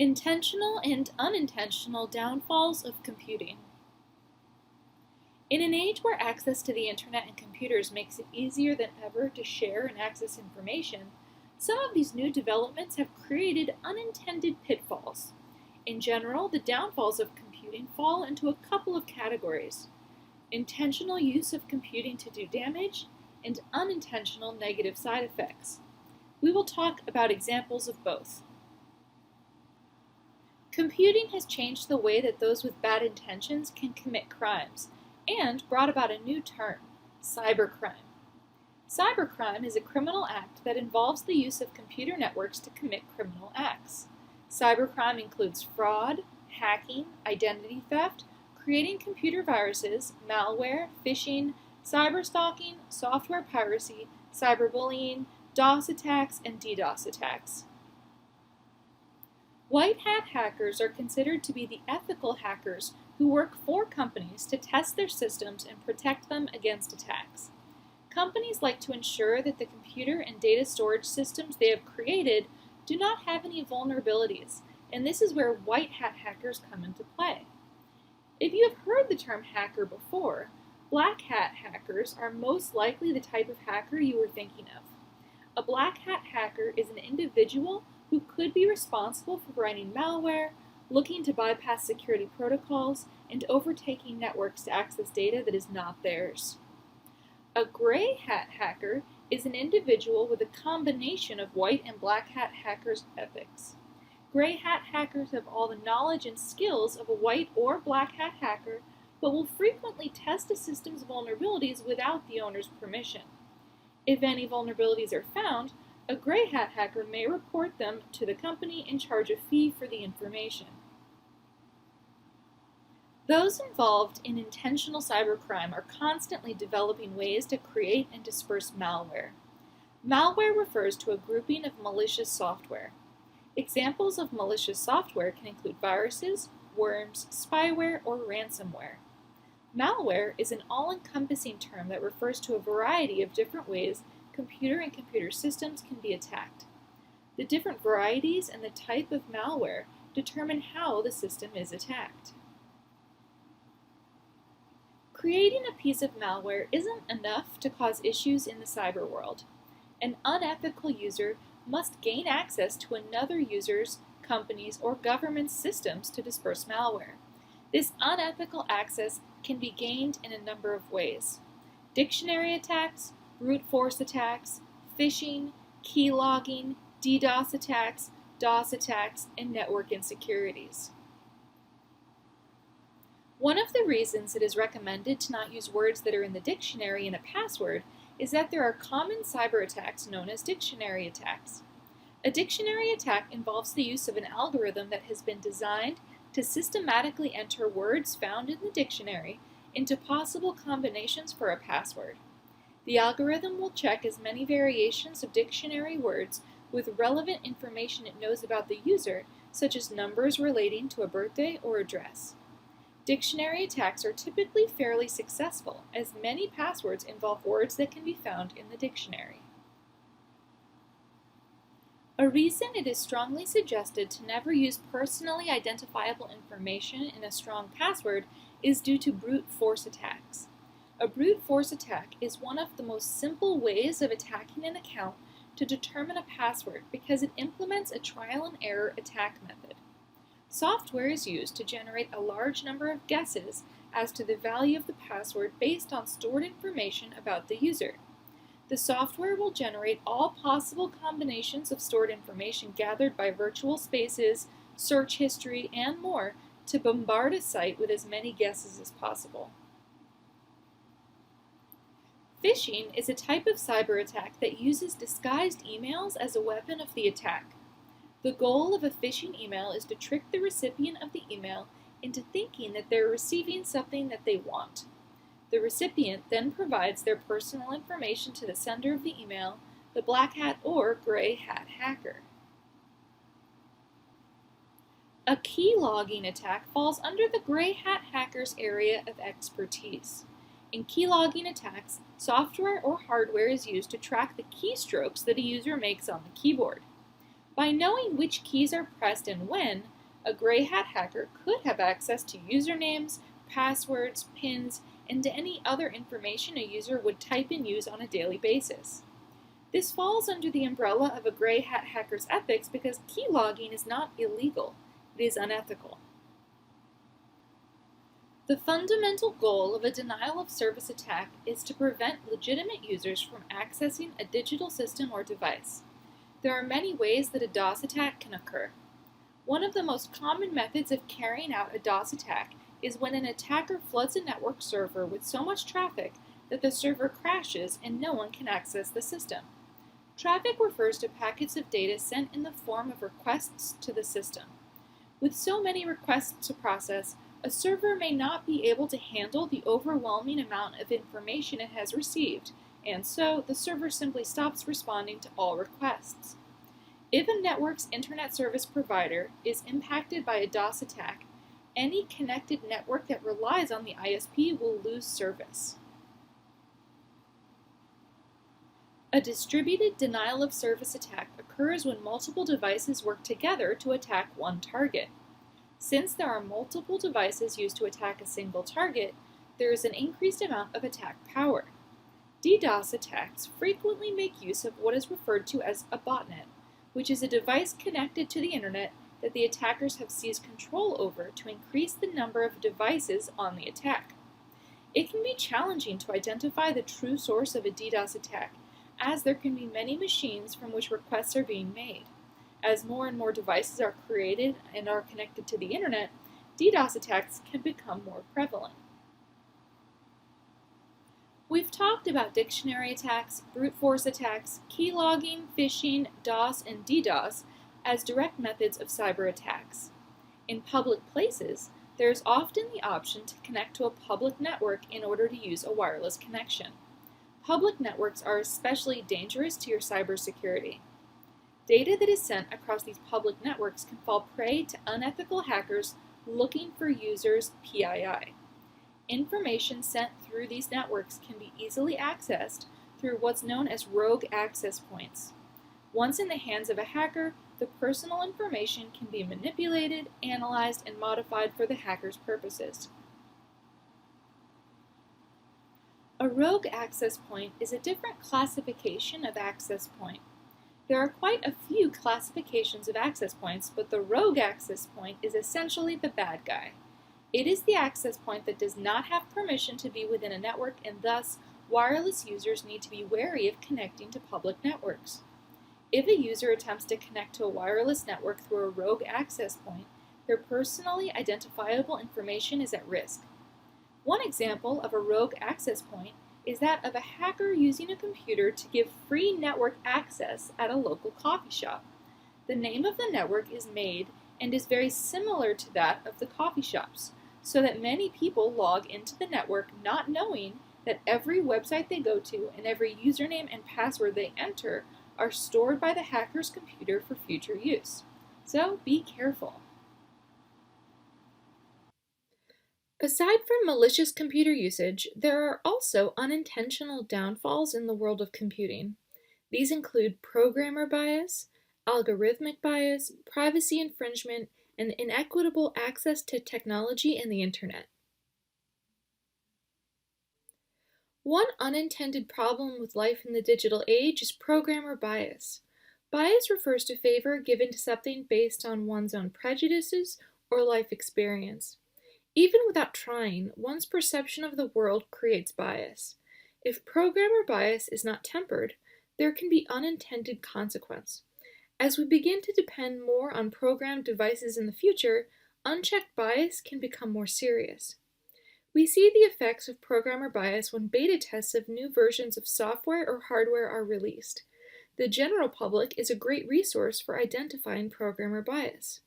Intentional and unintentional downfalls of computing. In an age where access to the internet and computers makes it easier than ever to share and access information, some of these new developments have created unintended pitfalls. In general, the downfalls of computing fall into a couple of categories: intentional use of computing to do damage, and unintentional negative side effects. We will talk about examples of both. Computing has changed the way that those with bad intentions can commit crimes, and brought about a new term, cybercrime. Cybercrime is a criminal act that involves the use of computer networks to commit criminal acts. Cybercrime includes fraud, hacking, identity theft, creating computer viruses, malware, phishing, cyberstalking, software piracy, cyberbullying, DOS attacks, and DDoS attacks. White hat hackers are considered to be the ethical hackers who work for companies to test their systems and protect them against attacks. Companies like to ensure that the computer and data storage systems they have created do not have any vulnerabilities, and this is where white hat hackers come into play. If you have heard the term hacker before, black hat hackers are most likely the type of hacker you were thinking of. A black hat hacker is an individual who could be responsible for writing malware, looking to bypass security protocols, and overtaking networks to access data that is not theirs. A gray hat hacker is an individual with a combination of white and black hat hackers' ethics. Gray hat hackers have all the knowledge and skills of a white or black hat hacker, but will frequently test a system's vulnerabilities without the owner's permission. If any vulnerabilities are found, a gray hat hacker may report them to the company and charge a fee for the information. Those involved in intentional cybercrime are constantly developing ways to create and disperse malware. Malware refers to a grouping of malicious software. Examples of malicious software can include viruses, worms, spyware, or ransomware. Malware is an all-encompassing term that refers to a variety of different ways computer and computer systems can be attacked. The different varieties and the type of malware determine how the system is attacked. Creating a piece of malware isn't enough to cause issues in the cyber world. An unethical user must gain access to another user's, company's, or government's systems to disperse malware. This unethical access can be gained in a number of ways: dictionary attacks, brute force attacks, phishing, keylogging, DDoS attacks, DOS attacks, and network insecurities. One of the reasons it is recommended to not use words that are in the dictionary in a password is that there are common cyber attacks known as dictionary attacks. A dictionary attack involves the use of an algorithm that has been designed to systematically enter words found in the dictionary into possible combinations for a password. The algorithm will check as many variations of dictionary words with relevant information it knows about the user, such as numbers relating to a birthday or address. Dictionary attacks are typically fairly successful, as many passwords involve words that can be found in the dictionary. A reason it is strongly suggested to never use personally identifiable information in a strong password is due to brute force attacks. A brute force attack is one of the most simple ways of attacking an account to determine a password because it implements a trial and error attack method. Software is used to generate a large number of guesses as to the value of the password based on stored information about the user. The software will generate all possible combinations of stored information gathered by virtual spaces, search history, and more to bombard a site with as many guesses as possible. Phishing is a type of cyber attack that uses disguised emails as a weapon of the attack. The goal of a phishing email is to trick the recipient of the email into thinking that they're receiving something that they want. The recipient then provides their personal information to the sender of the email, the black hat or gray hat hacker. A keylogging attack falls under the gray hat hacker's area of expertise. In keylogging attacks, software or hardware is used to track the keystrokes that a user makes on the keyboard. By knowing which keys are pressed and when, a gray hat hacker could have access to usernames, passwords, pins, and to any other information a user would type and use on a daily basis. This falls under the umbrella of a gray hat hacker's ethics because key logging is not illegal, it is unethical. The fundamental goal of a denial-of-service attack is to prevent legitimate users from accessing a digital system or device. There are many ways that a DOS attack can occur. One of the most common methods of carrying out a DOS attack is when an attacker floods a network server with so much traffic that the server crashes and no one can access the system. Traffic refers to packets of data sent in the form of requests to the system. With so many requests to process, a server may not be able to handle the overwhelming amount of information it has received, and so the server simply stops responding to all requests. If a network's internet service provider is impacted by a DOS attack, any connected network that relies on the ISP will lose service. A distributed denial-of-service attack occurs when multiple devices work together to attack one target. Since there are multiple devices used to attack a single target, there is an increased amount of attack power. DDoS attacks frequently make use of what is referred to as a botnet, which is a device connected to the internet that the attackers have seized control over to increase the number of devices on the attack. It can be challenging to identify the true source of a DDoS attack, as there can be many machines from which requests are being made. As more and more devices are created and are connected to the internet, DDoS attacks can become more prevalent. We've talked about dictionary attacks, brute force attacks, key logging, phishing, DOS, and DDoS as direct methods of cyber attacks. In public places, there is often the option to connect to a public network in order to use a wireless connection. Public networks are especially dangerous to your cybersecurity. Data that is sent across these public networks can fall prey to unethical hackers looking for users' PII. Information sent through these networks can be easily accessed through what's known as rogue access points. Once in the hands of a hacker, the personal information can be manipulated, analyzed, and modified for the hacker's purposes. A rogue access point is a different classification of access point. There are quite a few classifications of access points, but the rogue access point is essentially the bad guy. It is the access point that does not have permission to be within a network, and thus wireless users need to be wary of connecting to public networks. If a user attempts to connect to a wireless network through a rogue access point, their personally identifiable information is at risk. One example of a rogue access point is that of a hacker using a computer to give free network access at a local coffee shop. The name of the network is made and is very similar to that of the coffee shops, so that many people log into the network not knowing that every website they go to and every username and password they enter are stored by the hacker's computer for future use. So be careful. Aside from malicious computer usage, there are also unintentional downfalls in the world of computing. These include programmer bias, algorithmic bias, privacy infringement, and inequitable access to technology and the internet. One unintended problem with life in the digital age is programmer bias. Bias refers to favor given to something based on one's own prejudices or life experience. Even without trying, one's perception of the world creates bias. If programmer bias is not tempered, there can be unintended consequence. As we begin to depend more on programmed devices in the future, unchecked bias can become more serious. We see the effects of programmer bias when beta tests of new versions of software or hardware are released. The general public is a great resource for identifying programmer bias.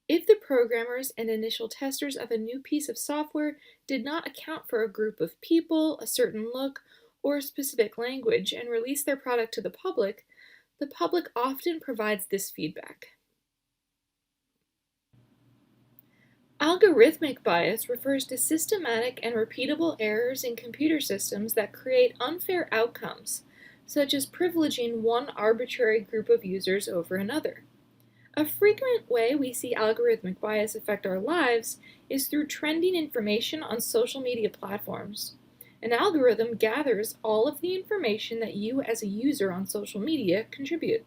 If the programmers and initial testers of a new piece of software did not account for a group of people, a certain look, or a specific language and release their product to the public often provides this feedback. Algorithmic bias refers to systematic and repeatable errors in computer systems that create unfair outcomes, such as privileging one arbitrary group of users over another. A frequent way we see algorithmic bias affect our lives is through trending information on social media platforms. An algorithm gathers all of the information that you as a user on social media contribute.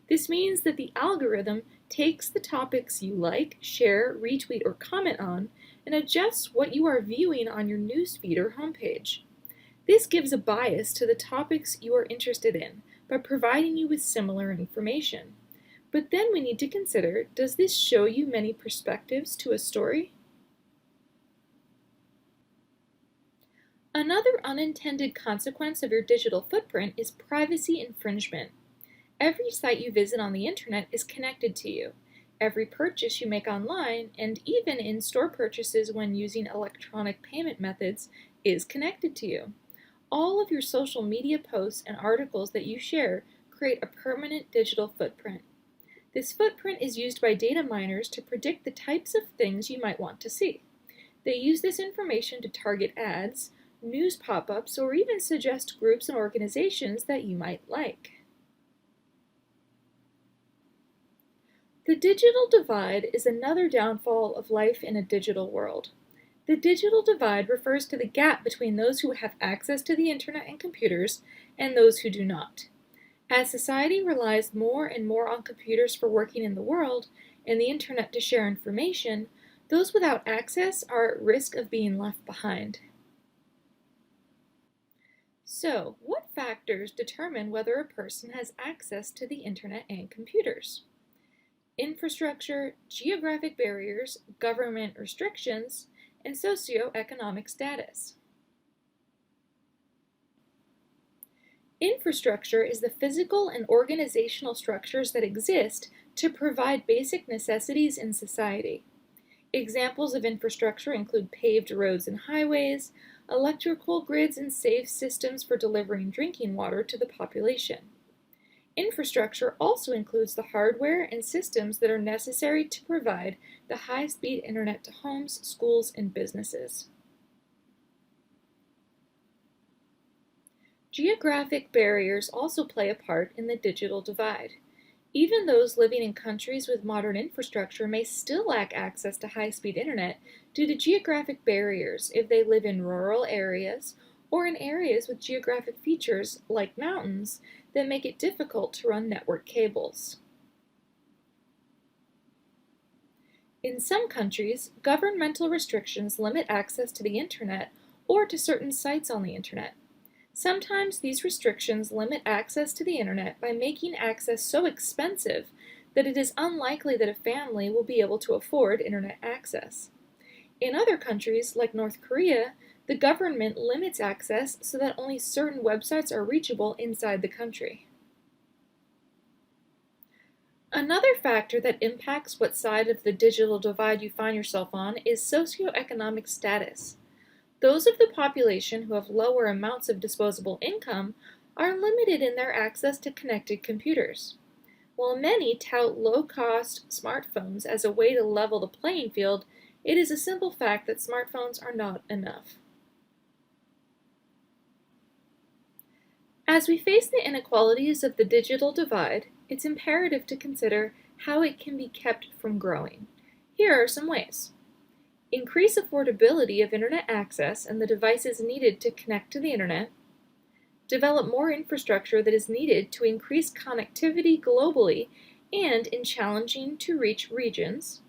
This means that the algorithm takes the topics you like, share, retweet, or comment on and adjusts what you are viewing on your newsfeed or homepage. This gives a bias to the topics you are interested in by providing you with similar information. But then we need to consider, does this show you many perspectives to a story? Another unintended consequence of your digital footprint is privacy infringement. Every site you visit on the internet is connected to you. Every purchase you make online, and even in-store purchases when using electronic payment methods, is connected to you. All of your social media posts and articles that you share create a permanent digital footprint. This footprint is used by data miners to predict the types of things you might want to see. They use this information to target ads, news pop-ups, or even suggest groups and organizations that you might like. The digital divide is another downfall of life in a digital world. The digital divide refers to the gap between those who have access to the internet and computers and those who do not. As society relies more and more on computers for working in the world and the internet to share information, those without access are at risk of being left behind. So, what factors determine whether a person has access to the internet and computers? Infrastructure, geographic barriers, government restrictions, and socioeconomic status. Infrastructure is the physical and organizational structures that exist to provide basic necessities in society. Examples of infrastructure include paved roads and highways, electrical grids, and safe systems for delivering drinking water to the population. Infrastructure also includes the hardware and systems that are necessary to provide the high-speed internet to homes, schools, and businesses. Geographic barriers also play a part in the digital divide. Even those living in countries with modern infrastructure may still lack access to high-speed internet due to geographic barriers if they live in rural areas or in areas with geographic features, like mountains, that make it difficult to run network cables. In some countries, governmental restrictions limit access to the internet or to certain sites on the internet. Sometimes these restrictions limit access to the internet by making access so expensive that it is unlikely that a family will be able to afford internet access. In other countries, like North Korea, the government limits access so that only certain websites are reachable inside the country. Another factor that impacts what side of the digital divide you find yourself on is socioeconomic status. Those of the population who have lower amounts of disposable income are limited in their access to connected computers. While many tout low-cost smartphones as a way to level the playing field, it is a simple fact that smartphones are not enough. As we face the inequalities of the digital divide, it's imperative to consider how it can be kept from growing. Here are some ways. Increase affordability of internet access and the devices needed to connect to the internet. Develop more infrastructure that is needed to increase connectivity globally and in challenging to reach regions.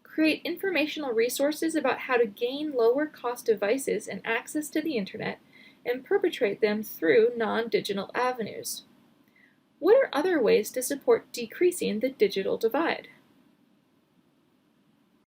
Create informational resources about how to gain lower cost devices and access to the internet and perpetrate them through non-digital avenues. What are other ways to support decreasing the digital divide?